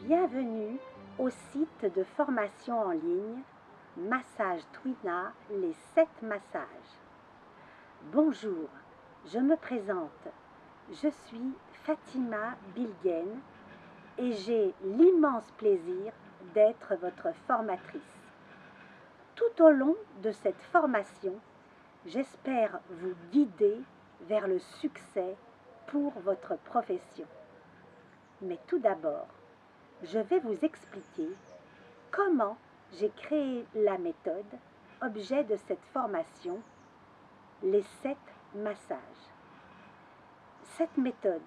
Bienvenue au site de formation en ligne Massage Twina, les 7 massages. Bonjour, je me présente. Je suis Fatima Bilgen et j'ai l'immense plaisir d'être votre formatrice. Tout au long de cette formation, j'espère vous guider vers le succès pour votre profession. Mais tout d'abord, je vais vous expliquer comment j'ai créé la méthode, objet de cette formation, les 7 massages. Cette méthode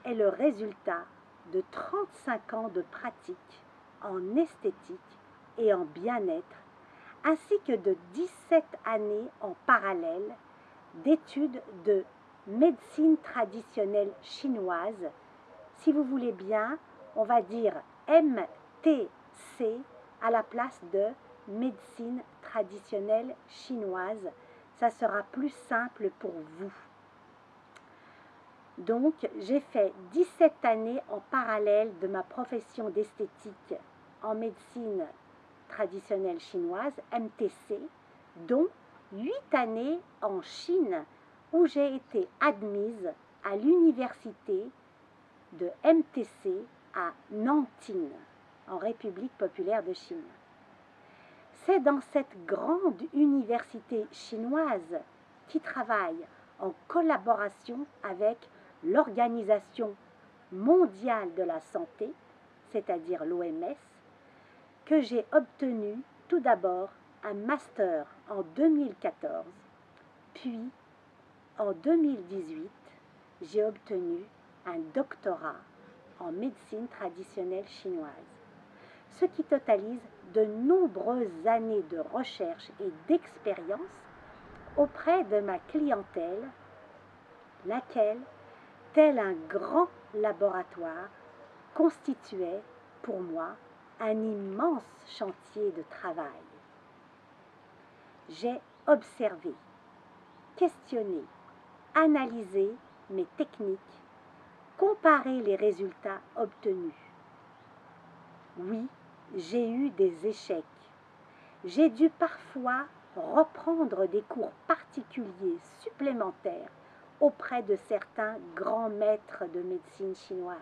est le résultat de 35 ans de pratique en esthétique et en bien-être, ainsi que de 17 années en parallèle d'études de médecine traditionnelle chinoise, si vous voulez bien, on va dire MTC à la place de médecine traditionnelle chinoise. Ça sera plus simple pour vous. Donc, j'ai fait 17 années en parallèle de ma profession d'esthétique en médecine traditionnelle chinoise, MTC, dont 8 années en Chine, où j'ai été admise à l'université de MTC à Nanting, en République populaire de Chine. C'est dans cette grande université chinoise qui travaille en collaboration avec l'Organisation mondiale de la santé, c'est-à-dire l'OMS, que j'ai obtenu tout d'abord un master en 2014, puis en 2018, j'ai obtenu un doctorat en médecine traditionnelle chinoise, ce qui totalise de nombreuses années de recherche et d'expérience auprès de ma clientèle, laquelle, tel un grand laboratoire, constituait pour moi un immense chantier de travail. J'ai observé, questionné, analysé mes techniques, comparé les résultats obtenus. Oui, j'ai eu des échecs. J'ai dû parfois reprendre des cours particuliers supplémentaires auprès de certains grands maîtres de médecine chinoise.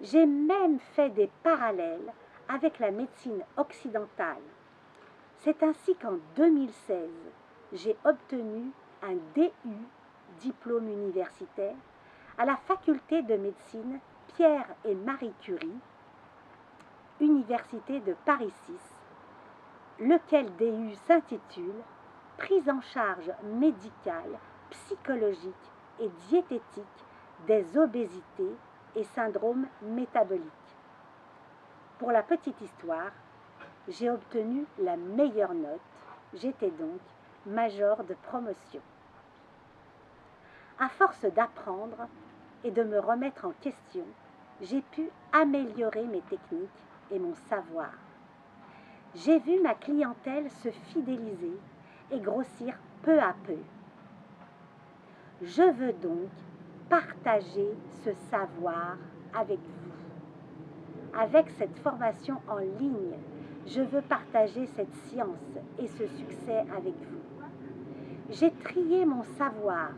J'ai même fait des parallèles avec la médecine occidentale. C'est ainsi qu'en 2016, j'ai obtenu un DU, diplôme universitaire, à la faculté de médecine Pierre et Marie Curie, Université de Paris 6, lequel DU s'intitule « Prise en charge médicale, psychologique et diététique des obésités et syndromes métaboliques ». Pour la petite histoire, j'ai obtenu la meilleure note, j'étais donc major de promotion. À force d'apprendre et de me remettre en question, j'ai pu améliorer mes techniques et mon savoir. J'ai vu ma clientèle se fidéliser et grossir peu à peu. Je veux donc partager ce savoir avec vous. Avec cette formation en ligne, je veux partager cette science et ce succès avec vous. J'ai trié mon savoir,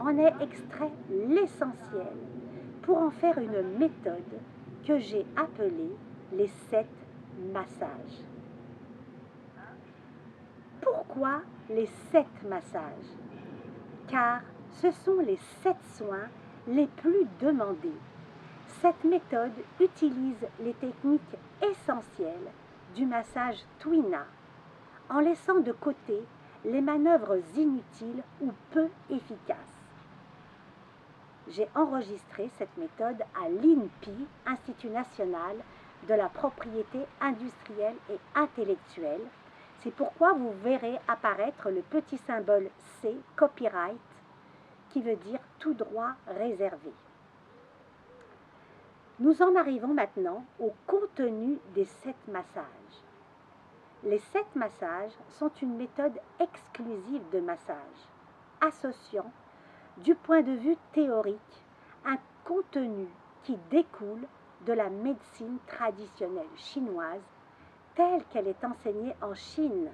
en ai extrait l'essentiel pour en faire une méthode que j'ai appelée les 7 massages. Pourquoi les 7 massages? Car ce sont les 7 soins les plus demandés. Cette méthode utilise les techniques essentielles du massage Twina, en laissant de côté les manœuvres inutiles ou peu efficaces. J'ai enregistré cette méthode à l'INPI, Institut national de la propriété industrielle et intellectuelle. C'est pourquoi vous verrez apparaître le petit symbole C, copyright, qui veut dire tout droit réservé. Nous en arrivons maintenant au contenu des 7 massages. Les 7 massages sont une méthode exclusive de massage, associant, du point de vue théorique, un contenu qui découle de la médecine traditionnelle chinoise telle qu'elle est enseignée en Chine,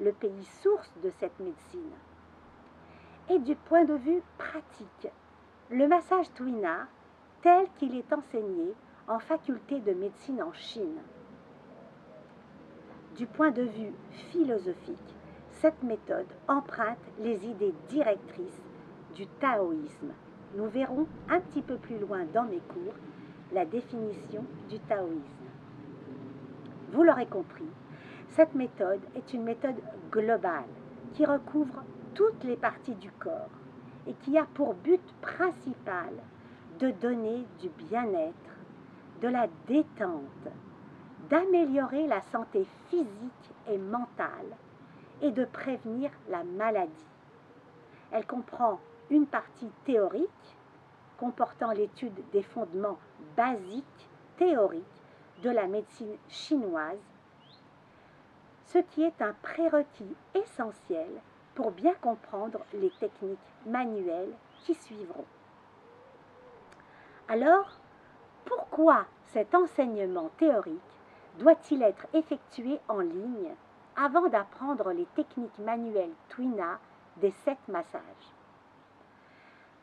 le pays source de cette médecine. Et du point de vue pratique, le massage Tuina tel qu'il est enseigné en faculté de médecine en Chine. Du point de vue philosophique, cette méthode emprunte les idées directrices du taoïsme. Nous verrons un petit peu plus loin dans mes cours la définition du taoïsme. Vous l'aurez compris, cette méthode est une méthode globale qui recouvre toutes les parties du corps et qui a pour but principal de donner du bien-être, de la détente, d'améliorer la santé physique et mentale et de prévenir la maladie. Elle comprend une partie théorique comportant l'étude des fondements basiques théoriques de la médecine chinoise, ce qui est un prérequis essentiel pour bien comprendre les techniques manuelles qui suivront. Alors, pourquoi cet enseignement théorique doit-il être effectué en ligne avant d'apprendre les techniques manuelles Tuina des 7 massages?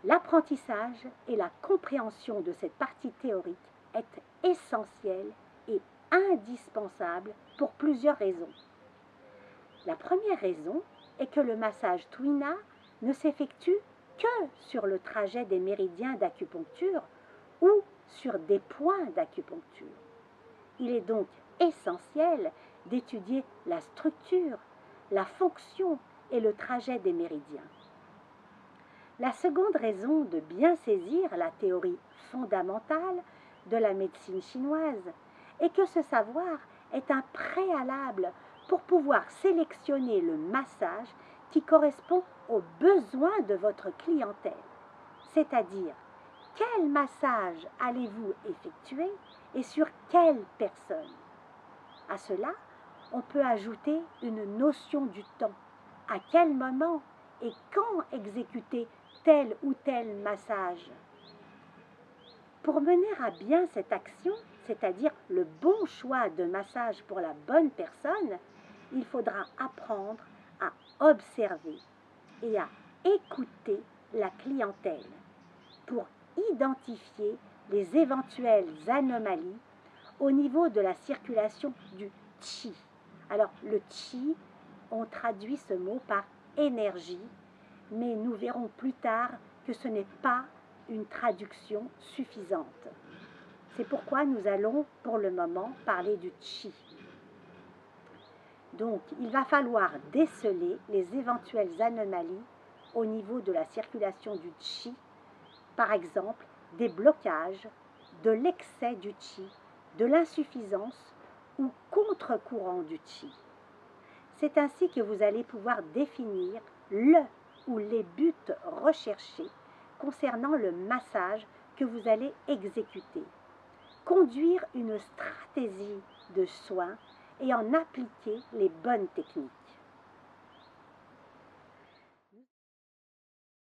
L'apprentissage et la compréhension de cette partie théorique est essentiel et indispensable pour plusieurs raisons. La première raison est que le massage Tuina ne s'effectue que sur le trajet des méridiens d'acupuncture ou sur des points d'acupuncture. Il est donc essentiel d'étudier la structure, la fonction et le trajet des méridiens. La seconde raison de bien saisir la théorie fondamentale de la médecine chinoise est que ce savoir est un préalable pour pouvoir sélectionner le massage qui correspond aux besoins de votre clientèle, c'est-à-dire quel massage allez-vous effectuer et sur quelle personne. À cela, on peut ajouter une notion du temps. À quel moment et quand exécuter tel ou tel massage. Pour mener à bien cette action, c'est-à-dire le bon choix de massage pour la bonne personne, il faudra apprendre à observer et à écouter la clientèle pour identifier les éventuelles anomalies au niveau de la circulation du qi. Alors, le qi, on traduit ce mot par énergie, mais nous verrons plus tard que ce n'est pas une traduction suffisante. C'est pourquoi nous allons, pour le moment, parler du qi. Donc, il va falloir déceler les éventuelles anomalies au niveau de la circulation du qi, par exemple des blocages, de l'excès du qi, de l'insuffisance ou contre-courant du qi. C'est ainsi que vous allez pouvoir définir le ou les buts recherchés concernant le massage que vous allez exécuter. Conduire une stratégie de soins et en appliquer les bonnes techniques.